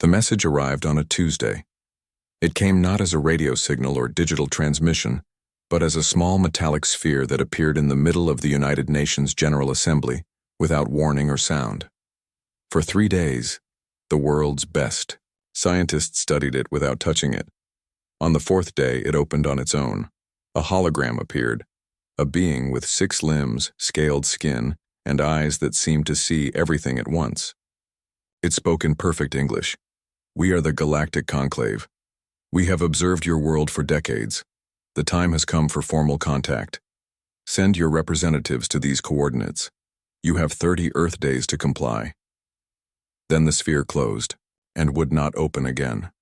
The message arrived on a Tuesday. It came not as a radio signal or digital transmission, but as a small metallic sphere that appeared in the middle of the United Nations General Assembly without warning or sound. For 3 days, the world's best. Scientists studied it without touching it. On the 4th day, it opened on its own. A hologram appeared, a being with 6 limbs, scaled skin, and eyes that seemed to see everything at once. It spoke in perfect English. "We are the Galactic Conclave. We have observed your world for decades. The time has come for formal contact. Send your representatives to these coordinates. You have 30 Earth days to comply." Then the sphere closed and would not open again.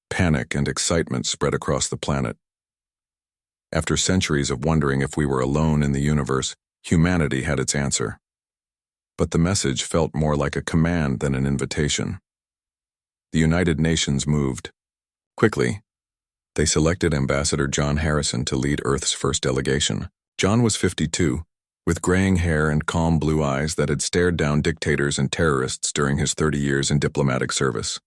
Panic and excitement spread across the planet. After centuries of wondering if we were alone in the universe, humanity had its answer. But the message felt more like a command than an invitation. The United Nations moved. Quickly, they selected Ambassador John Harrison to lead Earth's first delegation. John was 52, with graying hair and calm blue eyes that had stared down dictators and terrorists during his 30 years in diplomatic service.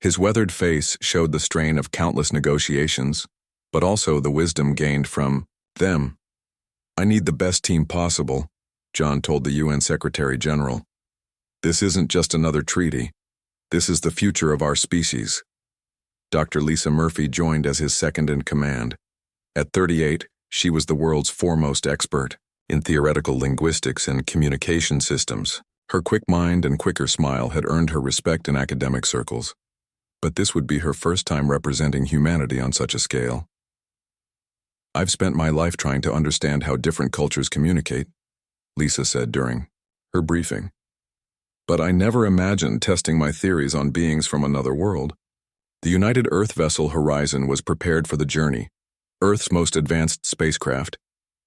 His weathered face showed the strain of countless negotiations, but also the wisdom gained from them. "I need the best team possible," John told the UN Secretary General. "This isn't just another treaty. This is the future of our species." Dr. Lisa Murphy joined as his second-in-command. At 38, she was the world's foremost expert in theoretical linguistics and communication systems. Her quick mind and quicker smile had earned her respect in academic circles. But this would be her first time representing humanity on such a scale. "I've spent my life trying to understand how different cultures communicate," Lisa said during her briefing. "But I never imagined testing my theories on beings from another world." The United Earth vessel Horizon was prepared for the journey, Earth's most advanced spacecraft,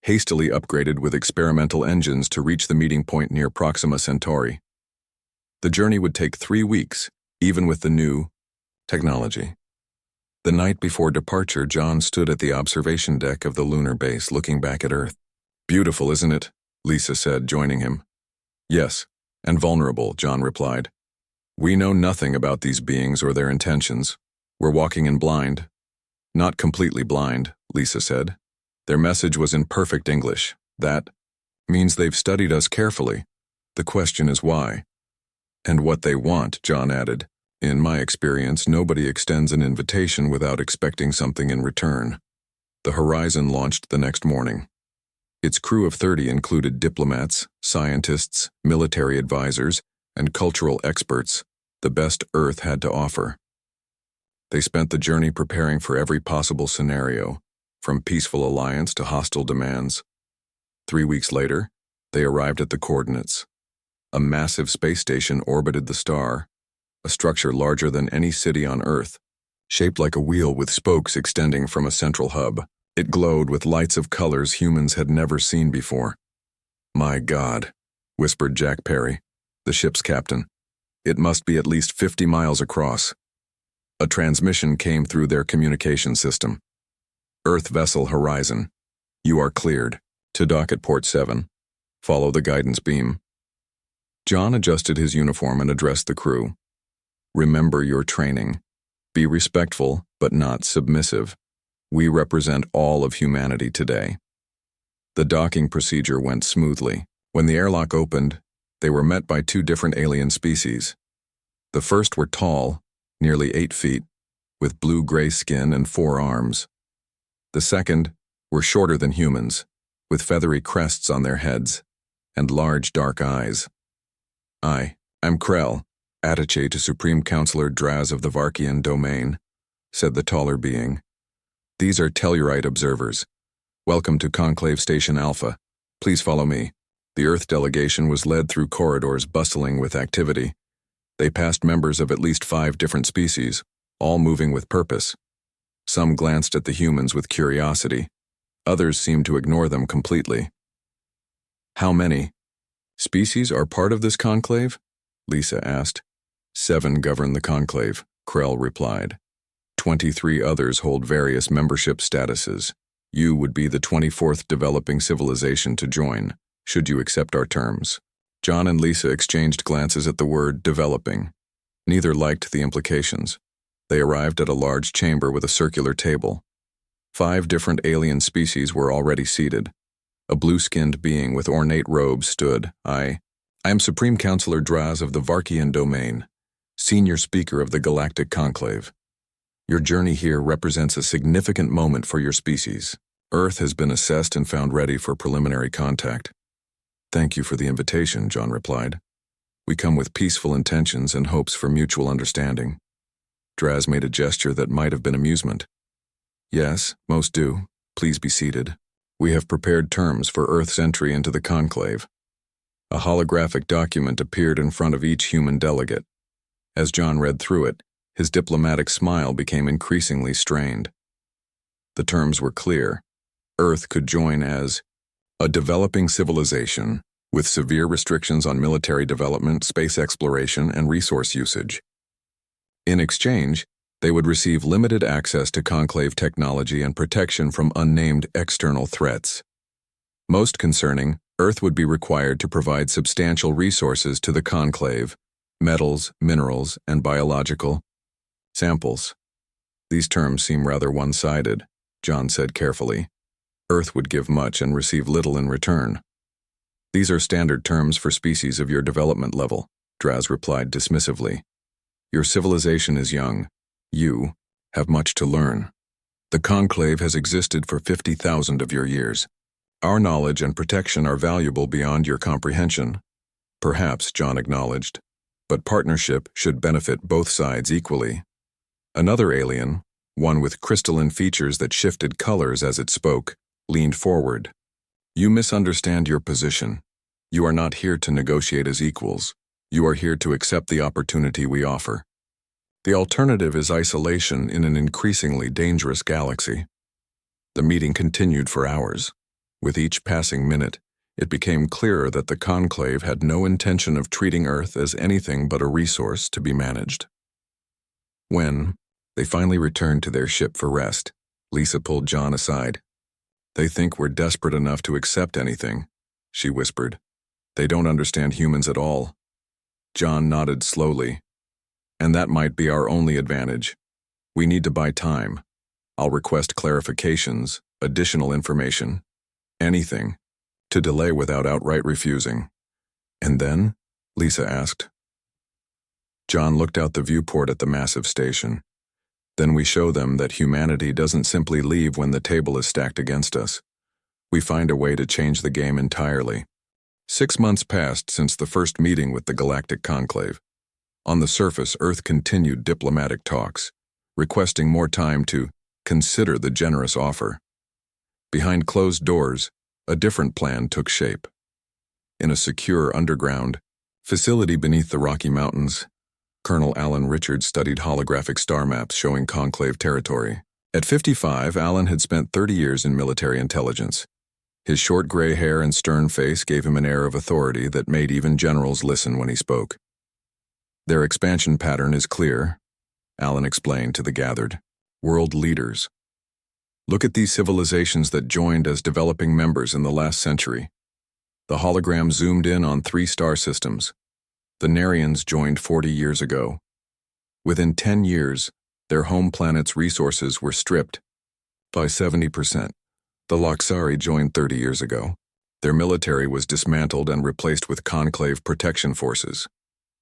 hastily upgraded with experimental engines to reach the meeting point near Proxima Centauri. The journey would take 3 weeks, even with the new technology. The night before departure, John stood at the observation deck of the lunar base looking back at Earth. "Beautiful, isn't it?" Lisa said, joining him. "Yes, and vulnerable," John replied. "We know nothing about these beings or their intentions. We're walking in blind." "Not completely blind," Lisa said. "Their message was in perfect English. That means they've studied us carefully. The question is why." "And what they want," John added. "In my experience, nobody extends an invitation without expecting something in return." The Horizon launched the next morning. Its crew of 30 included diplomats, scientists, military advisors, and cultural experts, the best Earth had to offer. They spent the journey preparing for every possible scenario, from peaceful alliance to hostile demands. 3 weeks later, they arrived at the coordinates. A massive space station orbited the star, a structure larger than any city on Earth, shaped like a wheel with spokes extending from a central hub. It glowed with lights of colors humans had never seen before. "My God," whispered Jack Perry, the ship's captain. "It must be at least 50 miles across." A transmission came through their communication system. "Earth vessel Horizon, you are cleared. To dock at Port 7. Follow the guidance beam." John adjusted his uniform and addressed the crew. "Remember your training. Be respectful, but not submissive. We represent all of humanity today." The docking procedure went smoothly. When the airlock opened, they were met by 2 different alien species. The first were tall, nearly 8 feet, with blue-gray skin and 4 arms. The second were shorter than humans, with feathery crests on their heads and large dark eyes. I'm Krell, attaché to Supreme Counselor Draz of the Varkian Domain," said the taller being. "These are Tellurite observers. Welcome to Conclave Station Alpha. Please follow me." The Earth delegation was led through corridors bustling with activity. They passed members of at least 5 different species, all moving with purpose. Some glanced at the humans with curiosity. Others seemed to ignore them completely. "How many species are part of this conclave?" Lisa asked. 7 govern the conclave, Krell replied. 23 others hold various membership statuses. You would be the 24th developing civilization to join, should you accept our terms. John and Lisa exchanged glances at the word developing. Neither liked the implications. They arrived at a large chamber with a circular table. 5 different alien species were already seated. A blue-skinned being with ornate robes stood. I am Supreme Counselor Draz of the Varkian Domain, Senior Speaker of the Galactic Conclave. Your journey here represents a significant moment for your species. Earth has been assessed and found ready for preliminary contact. Thank you for the invitation, John replied. We come with peaceful intentions and hopes for mutual understanding. Draz made a gesture that might have been amusement. Yes, most do. Please be seated. We have prepared terms for Earth's entry into the conclave. A holographic document appeared in front of each human delegate. As John read through it, his diplomatic smile became increasingly strained. The terms were clear. Earth could join as a developing civilization with severe restrictions on military development, space exploration, and resource usage. In exchange, they would receive limited access to conclave technology and protection from unnamed external threats. Most concerning, Earth would be required to provide substantial resources to the conclave, metals, minerals, and biological samples. These terms seem rather one-sided, John said carefully. Earth would give much and receive little in return. These are standard terms for species of your development level, Draz replied dismissively. Your civilization is young. You have much to learn. The conclave has existed for 50,000 of your years. Our knowledge and protection are valuable beyond your comprehension. Perhaps, John acknowledged, but partnership should benefit both sides equally. Another alien, one with crystalline features that shifted colors as it spoke, leaned forward. You misunderstand your position. You are not here to negotiate as equals. You are here to accept the opportunity we offer. The alternative is isolation in an increasingly dangerous galaxy. The meeting continued for hours. With each passing minute, it became clearer that the conclave had no intention of treating Earth as anything but a resource to be managed. When they finally returned to their ship for rest, Lisa pulled John aside. They think we're desperate enough to accept anything, she whispered. They don't understand humans at all. John nodded slowly. And that might be our only advantage. We need to buy time. I'll request clarifications, additional information, anything, to delay without outright refusing. And then? Lisa asked. John looked out the viewport at the massive station. Then we show them that humanity doesn't simply leave when the table is stacked against us. We find a way to change the game entirely. 6 months passed since the first meeting with the Galactic Conclave. On the surface, Earth continued diplomatic talks, requesting more time to consider the generous offer. Behind closed doors, a different plan took shape. In a secure underground facility beneath the Rocky Mountains, Colonel Alan Richards studied holographic star maps showing conclave territory. At 55, Alan had spent 30 years in military intelligence. His short gray hair and stern face gave him an air of authority that made even generals listen when he spoke. Their expansion pattern is clear, Alan explained to the gathered. World leaders. Look at these civilizations that joined as developing members in the last century. The hologram zoomed in on 3 star systems. The Narians joined 40 years ago. Within 10 years, their home planet's resources were stripped by 70%. The Loxari joined 30 years ago. Their military was dismantled and replaced with conclave protection forces.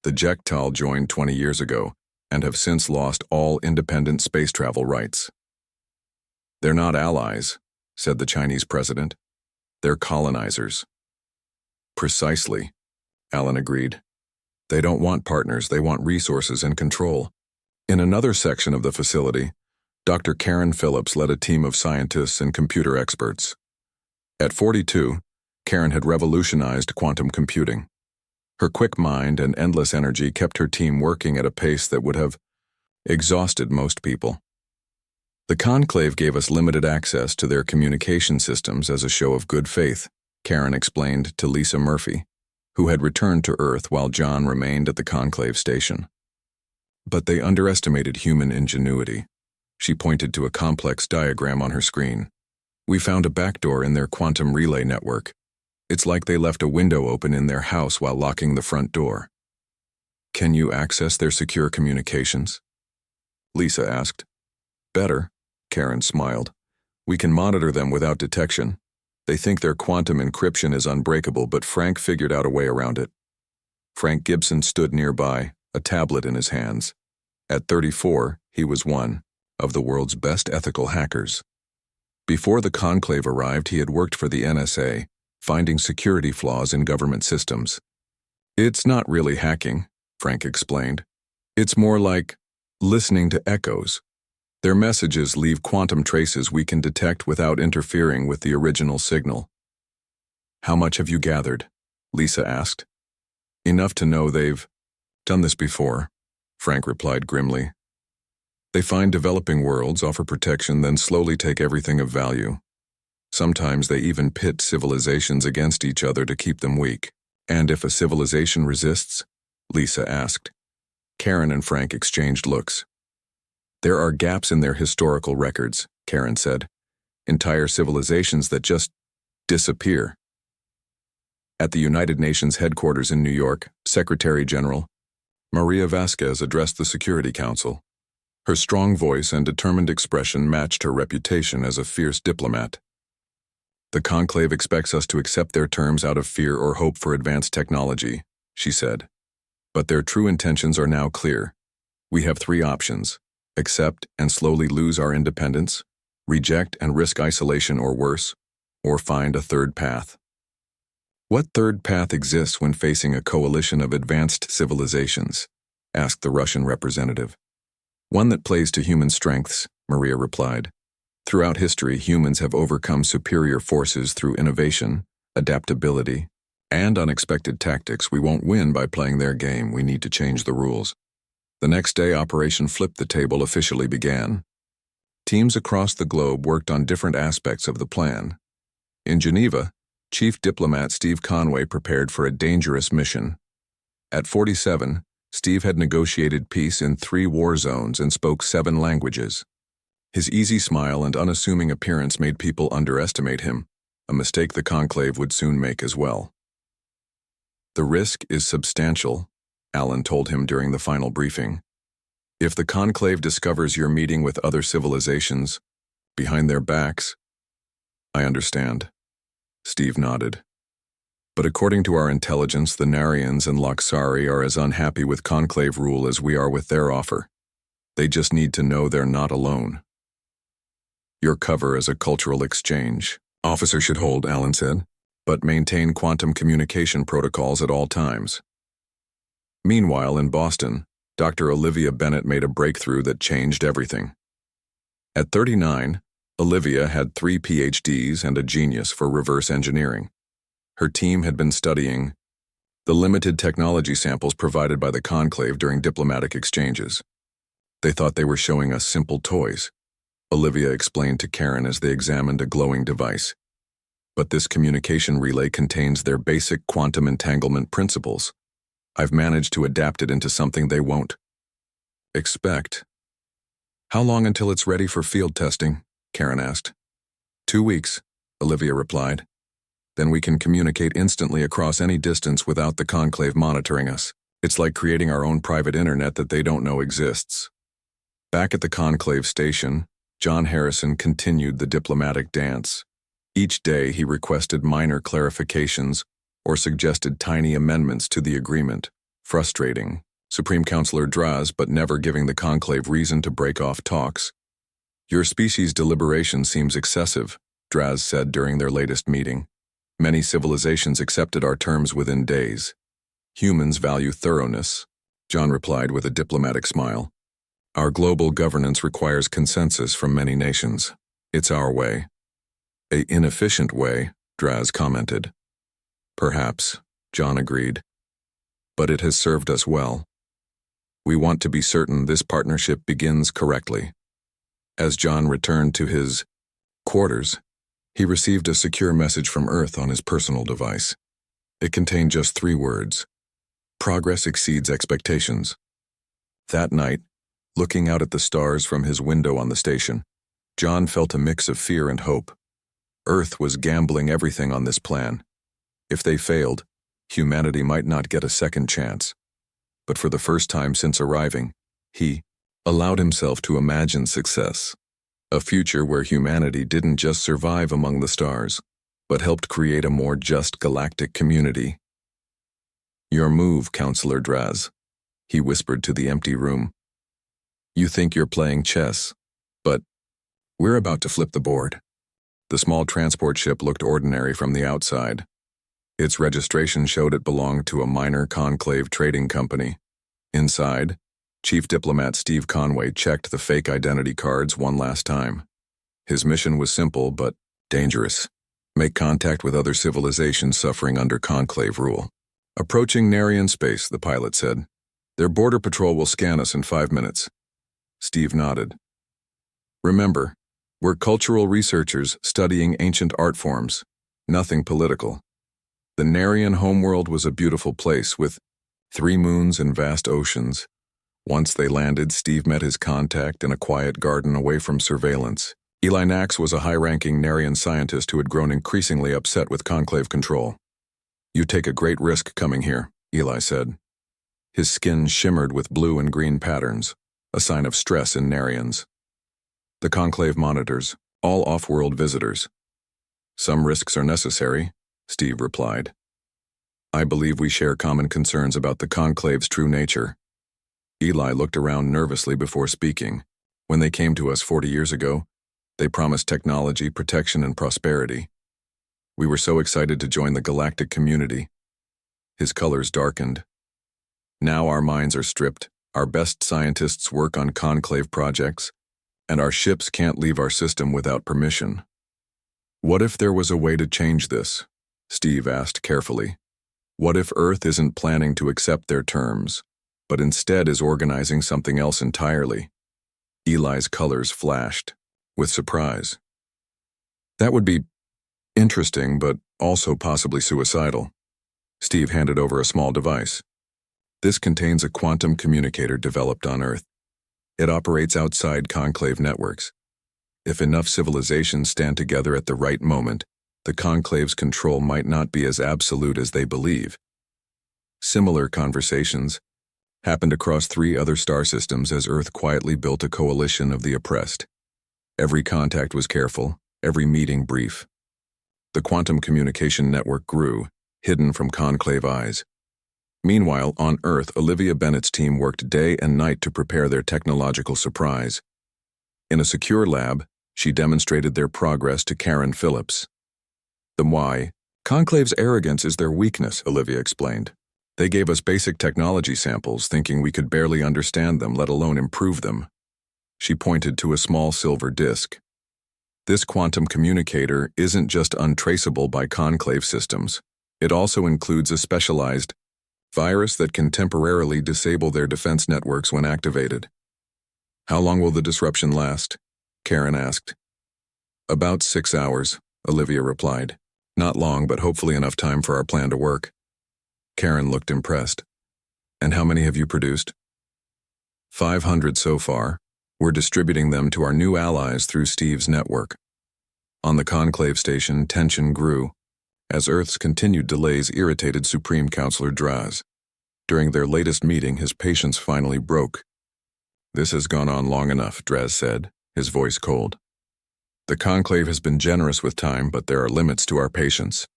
The Jektal joined 20 years ago and have since lost all independent space travel rights. They're not allies, said the Chinese president. They're colonizers. Precisely, Alan agreed. They don't want partners, they want resources and control. In another section of the facility, Dr. Karen Phillips led a team of scientists and computer experts. At 42, Karen had revolutionized quantum computing. Her quick mind and endless energy kept her team working at a pace that would have exhausted most people. The conclave gave us limited access to their communication systems as a show of good faith, Karen explained to Lisa Murphy, who had returned to Earth while John remained at the conclave station. But they underestimated human ingenuity. She pointed to a complex diagram on her screen. We found a backdoor in their quantum relay network. It's like they left a window open in their house while locking the front door. Can you access their secure communications? Lisa asked. Better, Karen smiled. We can monitor them without detection. They think their quantum encryption is unbreakable, but Frank figured out a way around it. Frank Gibson stood nearby, a tablet in his hands. At 34, he was one of the world's best ethical hackers. Before the conclave arrived, he had worked for the NSA, finding security flaws in government systems. It's not really hacking, Frank explained. It's more like listening to echoes. Their messages leave quantum traces we can detect without interfering with the original signal. How much have you gathered? Lisa asked. Enough to know they've done this before, Frank replied grimly. They find developing worlds, offer protection, then slowly take everything of value. Sometimes they even pit civilizations against each other to keep them weak. And if a civilization resists? Lisa asked. Karen and Frank exchanged looks. There are gaps in their historical records, Karen said. Entire civilizations that just disappear. At the United Nations headquarters in New York, Secretary General Maria Vasquez addressed the Security Council. Her strong voice and determined expression matched her reputation as a fierce diplomat. The conclave expects us to accept their terms out of fear or hope for advanced technology, she said. But their true intentions are now clear. We have 3 options: accept and slowly lose our independence, reject and risk isolation or worse, or find a third path. What third path exists when facing a coalition of advanced civilizations? Asked the Russian representative. One that plays to human strengths, Maria replied. Throughout history, humans have overcome superior forces through innovation, adaptability, and unexpected tactics. We won't win by playing their game. We need to change the rules. The next day, Operation Flip the Table officially began. Teams across the globe worked on different aspects of the plan. In Geneva, Chief Diplomat Steve Conway prepared for a dangerous mission. At 47, Steve had negotiated peace in 3 war zones and spoke 7 languages. His easy smile and unassuming appearance made people underestimate him, a mistake the conclave would soon make as well. The risk is substantial, Allen told him during the final briefing. If the conclave discovers you're meeting with other civilizations, behind their backs. I understand. Steve nodded. But according to our intelligence, the Narians and Loxari are as unhappy with conclave rule as we are with their offer. They just need to know they're not alone. Your cover as a cultural exchange. Officer should hold, Allen said, but maintain quantum communication protocols at all times. Meanwhile, in Boston, Dr. Olivia Bennett made a breakthrough that changed everything. At 39, Olivia had 3 PhDs and a genius for reverse engineering. Her team had been studying the limited technology samples provided by the conclave during diplomatic exchanges. They thought they were showing us simple toys, Olivia explained to Karen as they examined a glowing device. But this communication relay contains their basic quantum entanglement principles. I've managed to adapt it into something they won't expect. How long until it's ready for field testing? Karen asked. 2 weeks, Olivia replied. Then we can communicate instantly across any distance without the conclave monitoring us. It's like creating our own private internet that they don't know exists. Back at the conclave station, John Harrison continued the diplomatic dance. Each day he requested minor clarifications or suggested tiny amendments to the agreement, frustrating Supreme Counselor Draz but never giving the conclave reason to break off talks. Your species' deliberation seems excessive, Draz said during their latest meeting. Many civilizations accepted our terms within days. Humans value thoroughness, John replied with a diplomatic smile. Our global governance requires consensus from many nations. It's our way. An inefficient way, Draz commented. Perhaps, John agreed. But it has served us well. We want to be certain this partnership begins correctly. As John returned to his quarters, he received a secure message from Earth on his personal device. It contained just 3 words. Progress exceeds expectations. That night, looking out at the stars from his window on the station, John felt a mix of fear and hope. Earth was gambling everything on this plan. If they failed, humanity might not get a second chance. but for the first time since arriving, he allowed himself to imagine success. A future where humanity didn't just survive among the stars, but helped create a more just galactic community. "Your move, Counselor Draz," he whispered to the empty room. "You think you're playing chess, but we're about to flip the board." The small transport ship looked ordinary from the outside. Its registration showed it belonged to a minor conclave trading company. Inside, Chief Diplomat Steve Conway checked the fake identity cards one last time. His mission was simple but dangerous: make contact with other civilizations suffering under conclave rule. "Approaching Narian space," the pilot said. "Their border patrol will scan us in 5 minutes." Steve nodded. "Remember, we're cultural researchers studying ancient art forms, nothing political." The Narian homeworld was a beautiful place with 3 moons and vast oceans. Once they landed, Steve met his contact in a quiet garden away from surveillance. Eli Nax was a high-ranking Narian scientist who had grown increasingly upset with conclave control. "You take a great risk coming here," Eli said. His skin shimmered with blue and green patterns, a sign of stress in Narians. "The conclave monitors, all off-world visitors." "Some risks are necessary," Steve replied. "I believe we share common concerns about the conclave's true nature." Eli looked around nervously before speaking. "When they came to us 40 years ago, they promised technology, protection, and prosperity. We were so excited to join the galactic community." His colors darkened. "Now our minds are stripped, our best scientists work on conclave projects, and our ships can't leave our system without permission." "What if there was a way to change this?" Steve asked carefully. "What if Earth isn't planning to accept their terms, but instead is organizing something else entirely?" Eli's colors flashed, with surprise. "That would be interesting, but also possibly suicidal." Steve handed over a small device. "This contains a quantum communicator developed on Earth. It operates outside conclave networks. If enough civilizations stand together at the right moment, the conclave's control might not be as absolute as they believe." Similar conversations happened across 3 other star systems as Earth quietly built a coalition of the oppressed. Every contact was careful, every meeting brief. The quantum communication network grew, hidden from conclave eyes. Meanwhile, on Earth, Olivia Bennett's team worked day and night to prepare their technological surprise. In a secure lab, she demonstrated their progress to Karen Phillips. "The why? Conclave's arrogance is their weakness," Olivia explained. "They gave us basic technology samples, thinking we could barely understand them, let alone improve them." She pointed to a small silver disk. "This quantum communicator isn't just untraceable by conclave systems. It also includes a specialized virus that can temporarily disable their defense networks when activated." "How long will the disruption last?" Karen asked. "About 6 hours," Olivia replied. "Not long, but hopefully enough time for our plan to work." Karen looked impressed. "And how many have you produced?" 500 so far. We're distributing them to our new allies through Steve's network." On the conclave station, tension grew, as Earth's continued delays irritated Supreme Counselor Draz. During their latest meeting, his patience finally broke. "This has gone on long enough," Draz said, his voice cold. "The conclave has been generous with time, but there are limits to our patience.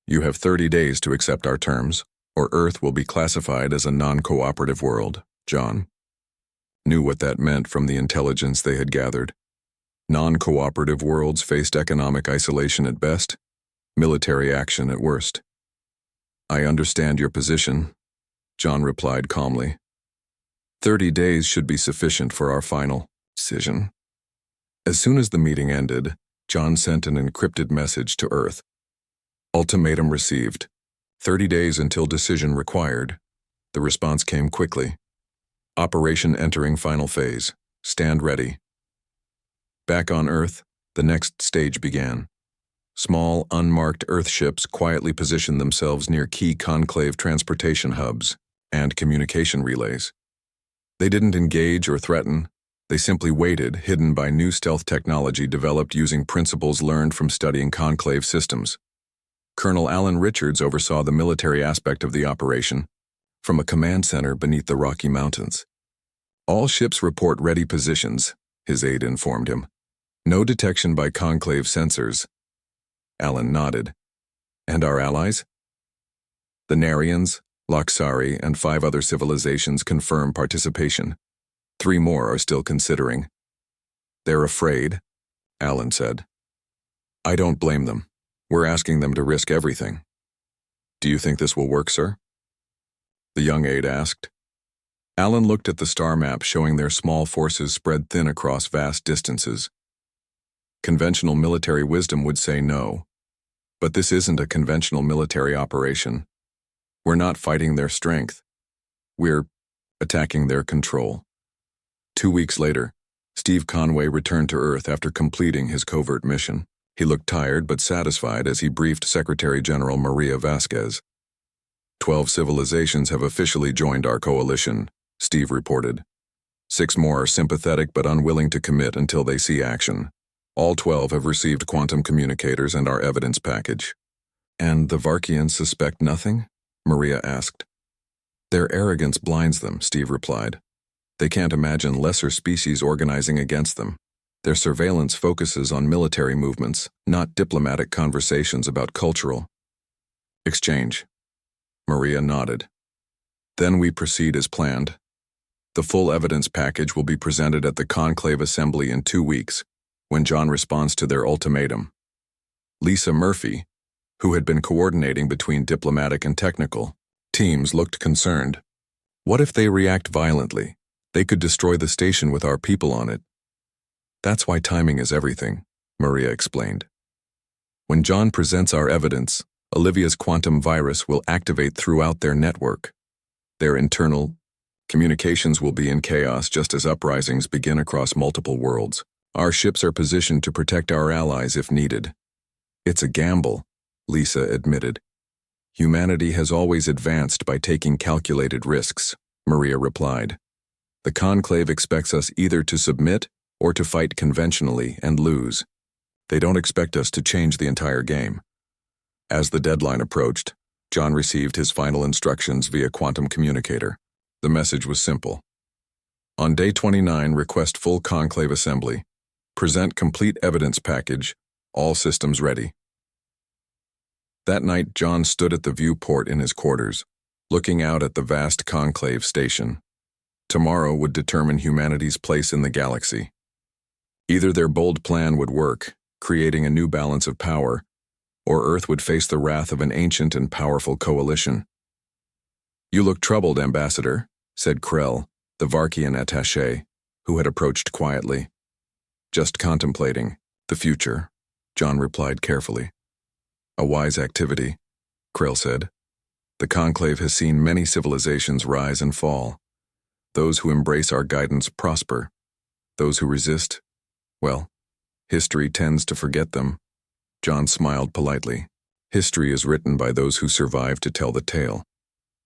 You have 30 days to accept our terms, or Earth will be classified as a non-cooperative world." John knew what that meant from the intelligence they had gathered. Non-cooperative worlds faced economic isolation at best, military action at worst. "I understand your position," John replied calmly. 30 days should be sufficient for our final decision." As soon as the meeting ended, John sent an encrypted message to Earth. "Ultimatum received. 30 days until decision required." The response came quickly. "Operation entering final phase. Stand ready." Back on Earth, the next stage began. Small, unmarked Earth ships quietly positioned themselves near key conclave transportation hubs and communication relays. They didn't engage or threaten. They simply waited, hidden by new stealth technology developed using principles learned from studying conclave systems. Colonel Alan Richards oversaw the military aspect of the operation, from a command center beneath the Rocky Mountains. All ships report ready positions, his aide informed him. No detection by conclave sensors. Alan nodded. And our allies? The Narians, Loxari, and 5 other civilizations confirm participation. 3 more are still considering. They're afraid, Alan said. I don't blame them. We're asking them to risk everything. Do you think this will work, sir? The young aide asked. Alan looked at the star map showing their small forces spread thin across vast distances. Conventional military wisdom would say no. But this isn't a conventional military operation. We're not fighting their strength. We're attacking their control. 2 weeks later, Steve Conway returned to Earth after completing his covert mission. He looked tired but satisfied as he briefed Secretary General Maria Vasquez. 12 civilizations have officially joined our coalition, Steve reported. 6 more are sympathetic but unwilling to commit until they see action. All 12 have received quantum communicators and our evidence package. And the Varkians suspect nothing? Maria asked. Their arrogance blinds them, Steve replied. They can't imagine lesser species organizing against them. Their surveillance focuses on military movements, not diplomatic conversations about cultural exchange. Maria nodded. Then we proceed as planned. The full evidence package will be presented at the Conclave Assembly in 2 weeks, when John responds to their ultimatum. Lisa Murphy, who had been coordinating between diplomatic and technical teams, looked concerned. What if they react violently? They could destroy the station with our people on it. That's why timing is everything, Maria explained. When John presents our evidence, Olivia's quantum virus will activate throughout their network. Their internal communications will be in chaos just as uprisings begin across multiple worlds. Our ships are positioned to protect our allies if needed. It's a gamble, Lisa admitted. Humanity has always advanced by taking calculated risks, Maria replied. The Conclave expects us either to submit or to fight conventionally and lose. They don't expect us to change the entire game. As the deadline approached, John received his final instructions via quantum communicator. The message was simple. On day 29, request full conclave assembly. Present complete evidence package, all systems ready. That night, John stood at the viewport in his quarters, looking out at the vast conclave station. Tomorrow would determine humanity's place in the galaxy. Either their bold plan would work, creating a new balance of power, or Earth would face the wrath of an ancient and powerful coalition. You look troubled, Ambassador, said Krell, the Varkian attaché, who had approached quietly. Just contemplating the future, John replied carefully. A wise activity, Krell said. The Conclave has seen many civilizations rise and fall. Those who embrace our guidance prosper. Those who resist, well, history tends to forget them. John smiled politely. History is written by those who survive to tell the tale.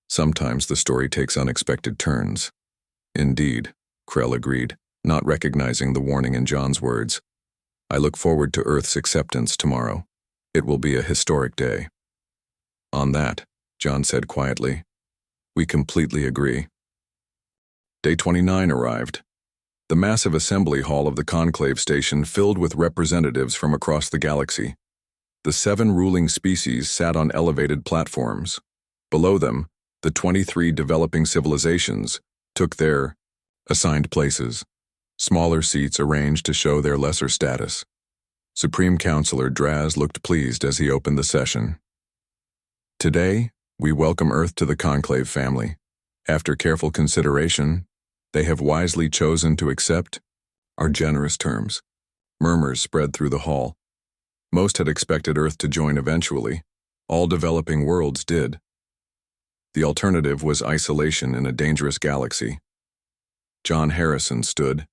Sometimes the story takes unexpected turns. Indeed, Krell agreed, not recognizing the warning in John's words. I look forward to Earth's acceptance tomorrow. It will be a historic day. On that, John said quietly, we completely agree. Day 29 arrived. The massive assembly hall of the Conclave Station filled with representatives from across the galaxy. The 7 ruling species sat on elevated platforms. Below them, the 23 developing civilizations took their assigned places, smaller seats arranged to show their lesser status. Supreme Counselor Draz looked pleased as he opened the session. Today, we welcome Earth to the Conclave family. After careful consideration, they have wisely chosen to accept our generous terms. Murmurs spread through the hall. Most had expected Earth to join eventually. All developing worlds did. The alternative was isolation in a dangerous galaxy. John Harrison stood,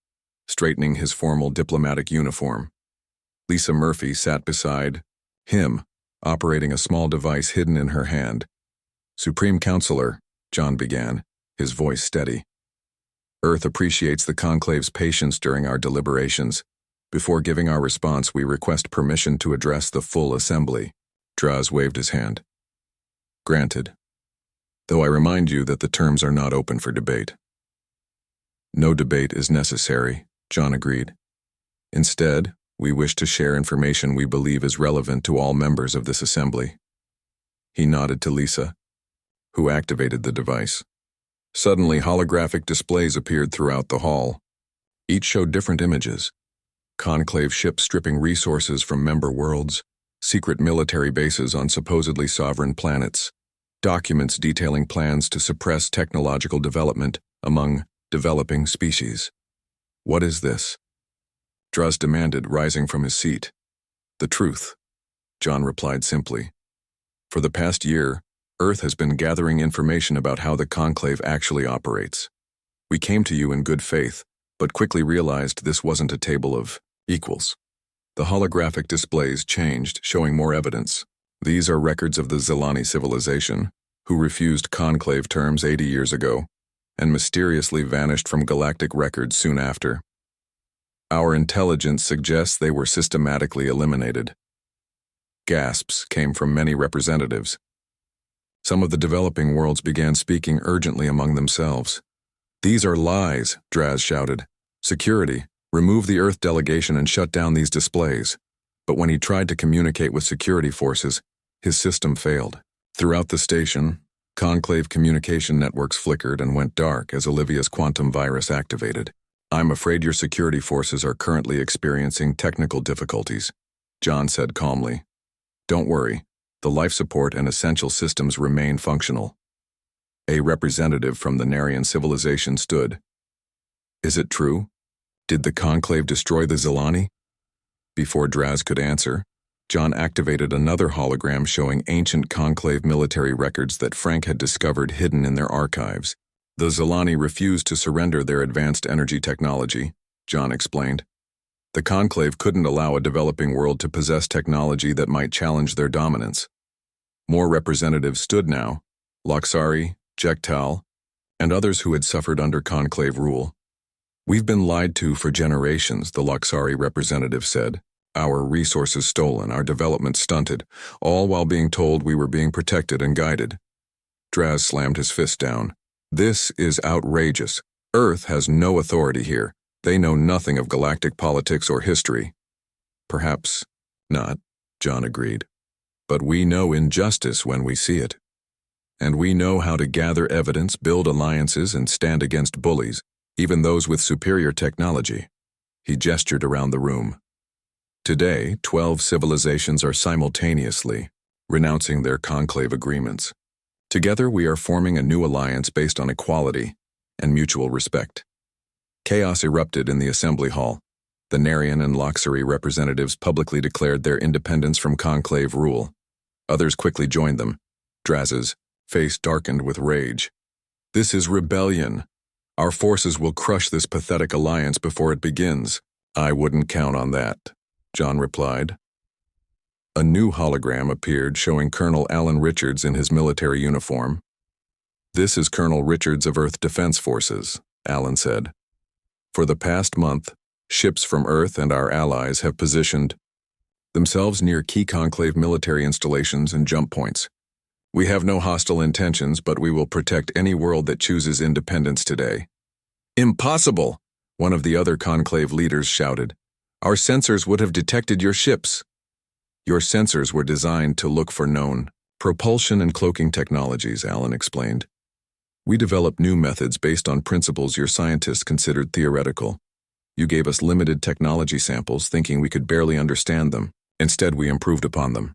straightening his formal diplomatic uniform. Lisa Murphy sat beside him, operating a small device hidden in her hand. Supreme Counselor, John began, his voice steady. Earth appreciates the Conclave's patience during our deliberations. Before giving our response, we request permission to address the full assembly. Draz waved his hand. Granted. though I remind you that the terms are not open for debate. No debate is necessary, John agreed. Instead, we wish to share information we believe is relevant to all members of this assembly. He nodded to Lisa, who activated the device. Suddenly, holographic displays appeared throughout the hall. Each showed different images: conclave ships stripping resources from member worlds, secret military bases on supposedly sovereign planets, documents detailing plans to suppress technological development among developing species. What is this? Draz demanded, rising from his seat. The truth, John replied simply. For the past year, Earth has been gathering information about how the conclave actually operates. We came to you in good faith, but quickly realized this wasn't a table of equals. The holographic displays changed, showing more evidence. These are records of the Zelani civilization, who refused conclave terms 80 years ago, and mysteriously vanished from galactic records soon after. Our intelligence suggests they were systematically eliminated. Gasps came from many representatives. Some of the developing worlds began speaking urgently among themselves. These are lies, Draz shouted. Security, remove the Earth delegation and shut down these displays. But when he tried to communicate with security forces, his system failed. Throughout the station, conclave communication networks flickered and went dark as Olivia's quantum virus activated. I'm afraid your security forces are currently experiencing technical difficulties, John said calmly. Don't worry, the life support and essential systems remain functional. A representative from the Narian civilization stood. Is it true? Did the conclave destroy the Zelani? Before Draz could answer, John activated another hologram showing ancient conclave military records that Frank had discovered hidden in their archives. The Zelani refused to surrender their advanced energy technology, John explained. The conclave couldn't allow a developing world to possess technology that might challenge their dominance. More representatives stood now: Loxari, Jektal, and others who had suffered under conclave rule. We've been lied to for generations, the Loxari representative said. Our resources stolen, our development stunted, all while being told we were being protected and guided. Draz slammed his fist down. This is outrageous. Earth has no authority here. They know nothing of galactic politics or history. Perhaps not, John agreed. But we know injustice when we see it. And we know how to gather evidence, build alliances, and stand against bullies, even those with superior technology. He gestured around the room. Today, 12 civilizations are simultaneously renouncing their conclave agreements. Together, we are forming a new alliance based on equality and mutual respect. Chaos erupted in the assembly hall. The Narian and Loxari representatives publicly declared their independence from conclave rule. Others quickly joined them. Draz's face darkened with rage. This is rebellion. Our forces will crush this pathetic alliance before it begins. I wouldn't count on that, John replied. A new hologram appeared showing Colonel Alan Richards in his military uniform. This is Colonel Richards of Earth Defense Forces, Alan said. For the past month, ships from Earth and our allies have positioned themselves near key conclave military installations and jump points. We have no hostile intentions, but we will protect any world that chooses independence today. Impossible! One of the other conclave leaders shouted. Our sensors would have detected your ships. Your sensors were designed to look for known propulsion and cloaking technologies, Alan explained. We developed new methods based on principles your scientists considered theoretical. You gave us limited technology samples, thinking we could barely understand them. Instead, we improved upon them.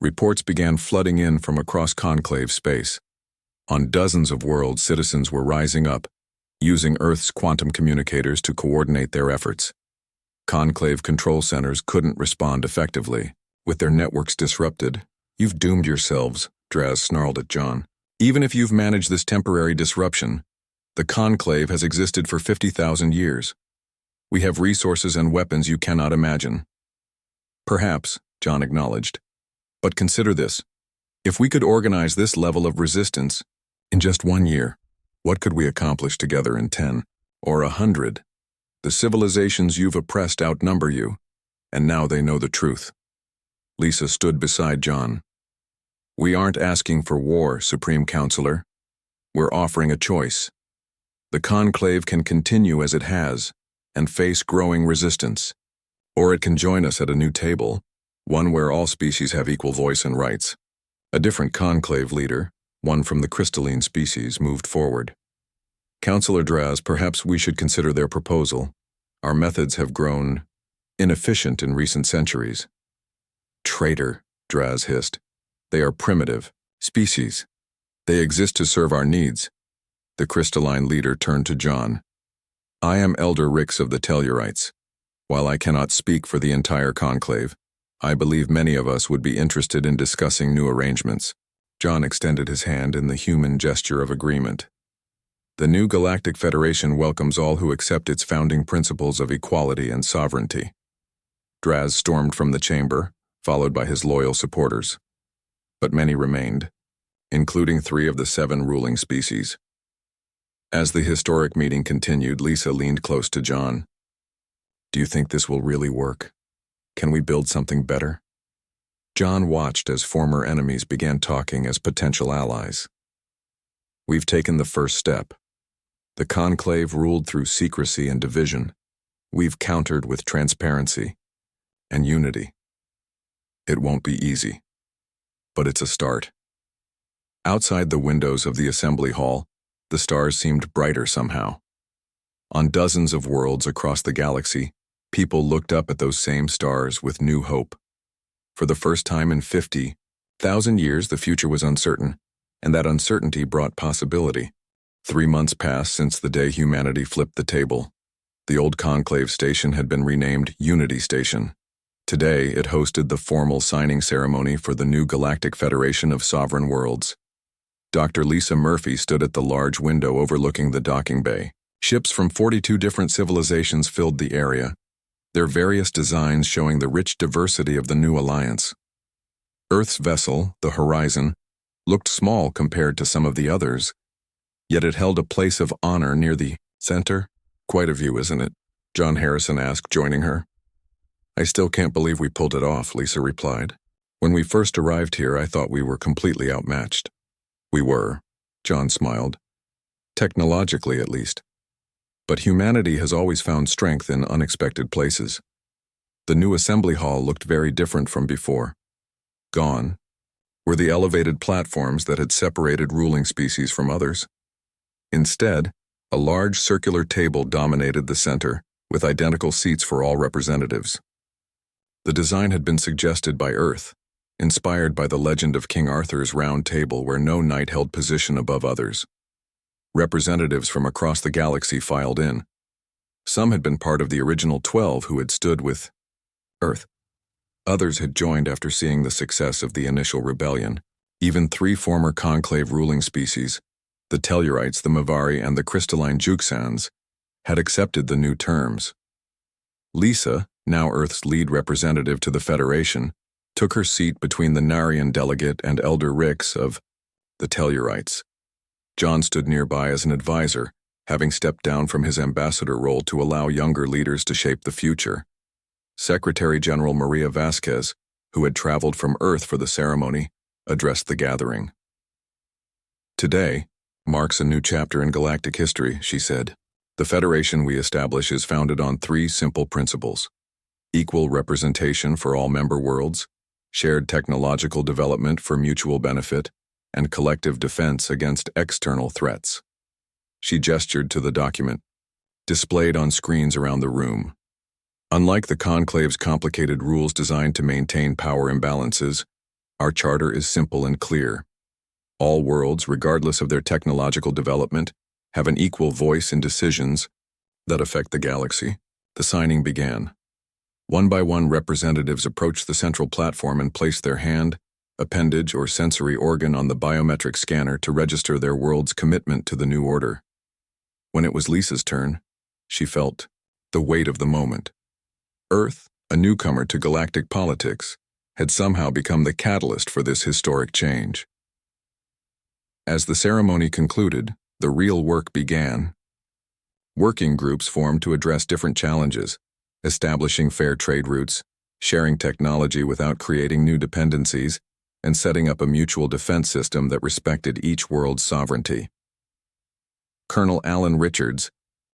Reports began flooding in from across conclave space. On dozens of worlds, citizens were rising up, using Earth's quantum communicators to coordinate their efforts. Conclave control centers couldn't respond effectively. With their networks disrupted, you've doomed yourselves, Draz snarled at John. Even if you've managed this temporary disruption, the conclave has existed for 50,000 years. We have resources and weapons you cannot imagine. Perhaps, John acknowledged. But consider this. If we could organize this level of resistance in just 1 year, what could we accomplish together in 10 or 100? The civilizations you've oppressed outnumber you, and now they know the truth. Lisa stood beside John. We aren't asking for war, Supreme Counselor. We're offering a choice. The conclave can continue as it has and face growing resistance. Or it can join us at a new table, one where all species have equal voice and rights. A different conclave leader, one from the crystalline species, moved forward. Counselor Draz, perhaps we should consider their proposal. Our methods have grown inefficient in recent centuries. Traitor, Draz hissed. They are primitive species. They exist to serve our needs. The crystalline leader turned to John. I am Elder Rix of the Tellurites. While I cannot speak for the entire conclave, I believe many of us would be interested in discussing new arrangements. John extended his hand in the human gesture of agreement. The new Galactic Federation welcomes all who accept its founding principles of equality and sovereignty. Draz stormed from the chamber, followed by his loyal supporters. But many remained, including 3 of the 7 ruling species. As the historic meeting continued, Lisa leaned close to John. Do you think this will really work? Can we build something better? John watched as former enemies began talking as potential allies. We've taken the first step. The conclave ruled through secrecy and division. We've countered with transparency and unity. It won't be easy, but it's a start. Outside the windows of the assembly hall, the stars seemed brighter somehow. On dozens of worlds across the galaxy, people looked up at those same stars with new hope. For the first time in 50,000 years, the future was uncertain, and that uncertainty brought possibility. 3 months passed since the day humanity flipped the table. The old conclave station had been renamed Unity Station. Today, it hosted the formal signing ceremony for the new Galactic Federation of Sovereign Worlds. Dr. Lisa Murphy stood at the large window overlooking the docking bay. Ships from 42 different civilizations filled the area, their various designs showing the rich diversity of the new alliance. Earth's vessel, the Horizon, looked small compared to some of the others, yet it held a place of honor near the center. Quite a view, isn't it? John Harrison asked, joining her. I still can't believe we pulled it off, Lisa replied. When we first arrived here, I thought we were completely outmatched. We were, John smiled. Technologically, at least. But humanity has always found strength in unexpected places. The new assembly hall looked very different from before. Gone were the elevated platforms that had separated ruling species from others. Instead, a large circular table dominated the center, with identical seats for all representatives. The design had been suggested by Earth, inspired by the legend of King Arthur's round table where no knight held position above others. Representatives from across the galaxy filed in. Some had been part of the original 12 who had stood with Earth. Others had joined after seeing the success of the initial rebellion. Even 3 former conclave ruling species, the Tellurites, the Mavari, and the crystalline Juxans, had accepted the new terms. Lisa, now Earth's lead representative to the Federation, took her seat between the Narian delegate and Elder Rix of the Tellurites. John stood nearby as an advisor, having stepped down from his ambassador role to allow younger leaders to shape the future. Secretary General Maria Vasquez, who had traveled from Earth for the ceremony, addressed the gathering. Today marks a new chapter in galactic history, she said. The Federation we establish is founded on 3 simple principles: equal representation for all member worlds, shared technological development for mutual benefit, and collective defense against external threats. She gestured to the document, displayed on screens around the room. Unlike the Conclave's complicated rules designed to maintain power imbalances, our charter is simple and clear. All worlds, regardless of their technological development, have an equal voice in decisions that affect the galaxy. The signing began. One by one, representatives approached the central platform and placed their hand, appendage, or sensory organ on the biometric scanner to register their world's commitment to the new order. When it was Lisa's turn, she felt the weight of the moment. Earth, a newcomer to galactic politics, had somehow become the catalyst for this historic change. As the ceremony concluded, the real work began. Working groups formed to address different challenges, establishing fair trade routes, sharing technology without creating new dependencies, and setting up a mutual defense system that respected each world's sovereignty. Colonel Alan Richards,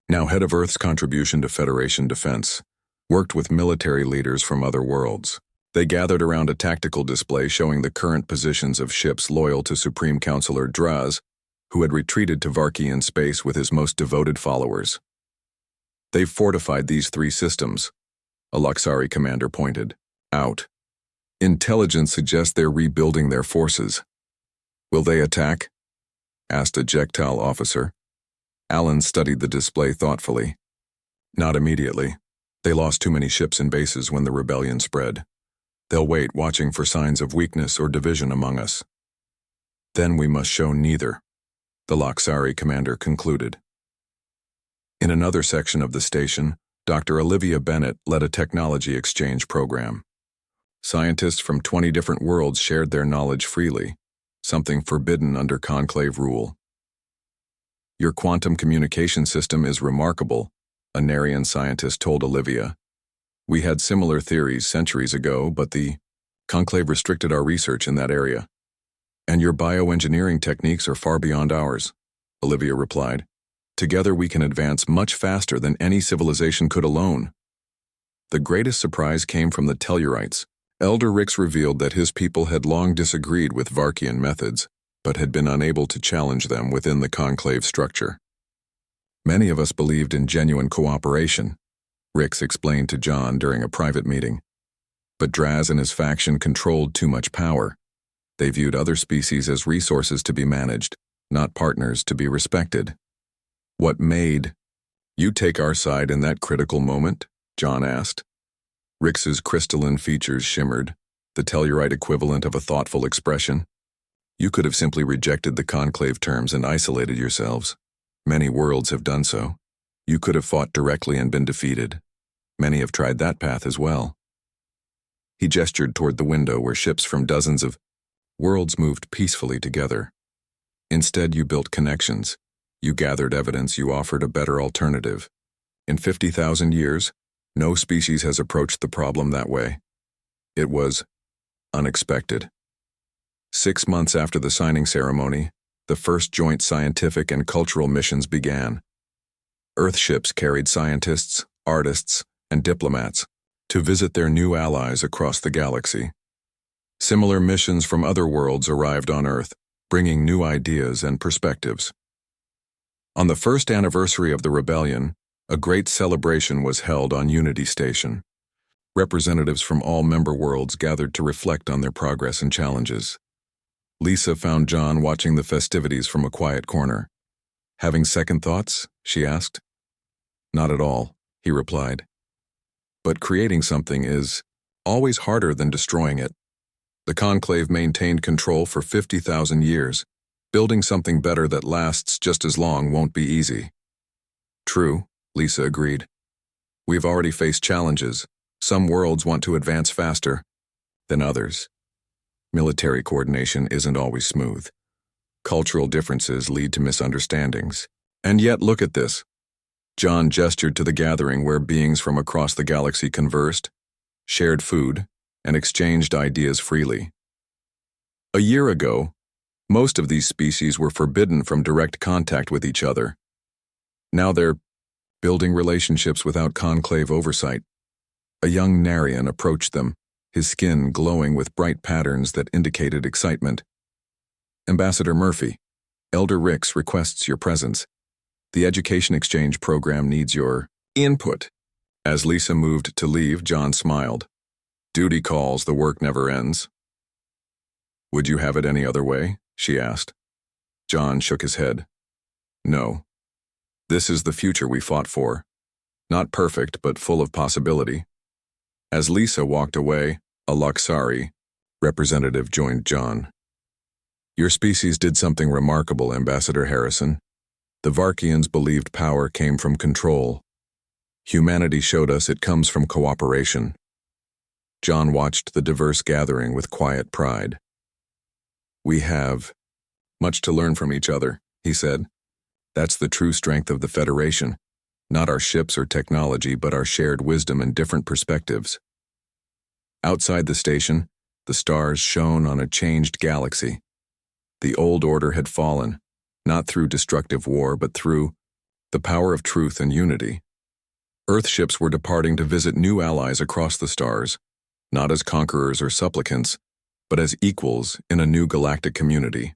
now head of Earth's contribution to Federation defense, worked with military leaders from other worlds. They gathered around a tactical display showing the current positions of ships loyal to Supreme Counselor Draz, who had retreated to Varkian space with his most devoted followers. "They've fortified these 3 systems," a Luxari commander pointed out. "Intelligence suggests they're rebuilding their forces." "Will they attack?" asked a Jektal officer. Alan studied the display thoughtfully. "Not immediately. They lost too many ships and bases when the rebellion spread. They'll wait, watching for signs of weakness or division among us." "Then we must show neither," the Luxari commander concluded. In another section of the station, Dr. Olivia Bennett led a technology exchange program. Scientists from 20 different worlds shared their knowledge freely, something forbidden under Conclave rule. "Your quantum communication system is remarkable," a Narian scientist told Olivia. "We had similar theories centuries ago, but the Conclave restricted our research in that area." "And your bioengineering techniques are far beyond ours," Olivia replied. "Together we can advance much faster than any civilization could alone." The greatest surprise came from the Tellurites. Elder Rix revealed that his people had long disagreed with Varkian methods, but had been unable to challenge them within the Conclave structure. "Many of us believed in genuine cooperation," Rix explained to John during a private meeting. "But Draz and his faction controlled too much power. They viewed other species as resources to be managed, not partners to be respected." "What made you take our side in that critical moment?" John asked. Rix's crystalline features shimmered, the Tellurite equivalent of a thoughtful expression. "You could have simply rejected the Conclave terms and isolated yourselves. Many worlds have done so. You could have fought directly and been defeated. Many have tried that path as well." He gestured toward the window where ships from dozens of worlds moved peacefully together. "Instead, you built connections. You gathered evidence. You offered a better alternative. In 50,000 years, no species has approached the problem that way. It was unexpected." 6 months after the signing ceremony, the first joint scientific and cultural missions began. Earth ships carried scientists, artists, and diplomats to visit their new allies across the galaxy. Similar missions from other worlds arrived on Earth, bringing new ideas and perspectives. On the first anniversary of the rebellion, a great celebration was held on Unity Station. Representatives from all member worlds gathered to reflect on their progress and challenges. Lisa found John watching the festivities from a quiet corner. "Having second thoughts?" she asked. "Not at all," he replied. "But creating something is always harder than destroying it. The Conclave maintained control for 50,000 years. Building something better that lasts just as long won't be easy." "True," Lisa agreed. "We've already faced challenges. Some worlds want to advance faster than others. Military coordination isn't always smooth. Cultural differences lead to misunderstandings. And yet look at this." John gestured to the gathering where beings from across the galaxy conversed, shared food, and exchanged ideas freely. A year ago, most of these species were forbidden from direct contact with each other. Now they're building relationships without Conclave oversight. A young Narian approached them, his skin glowing with bright patterns that indicated excitement. "Ambassador Murphy, Elder Rix requests your presence. The education exchange program needs your input." As Lisa moved to leave, John smiled. "Duty calls, the work never ends." "Would you have it any other way?" she asked. John shook his head. "No. This is the future we fought for. Not perfect, but full of possibility." As Lisa walked away, a Luxari representative joined John. "Your species did something remarkable, Ambassador Harrison. The Varkians believed power came from control. Humanity showed us it comes from cooperation." John watched the diverse gathering with quiet pride. "We have much to learn from each other," he said. "That's the true strength of the Federation. Not our ships or technology, but our shared wisdom and different perspectives." Outside the station, The stars shone on a changed galaxy. The old order had fallen, not through destructive war, but through the power of truth and unity. Earthships were departing to visit new allies across the stars, not as conquerors or supplicants, but as equals in a new galactic community.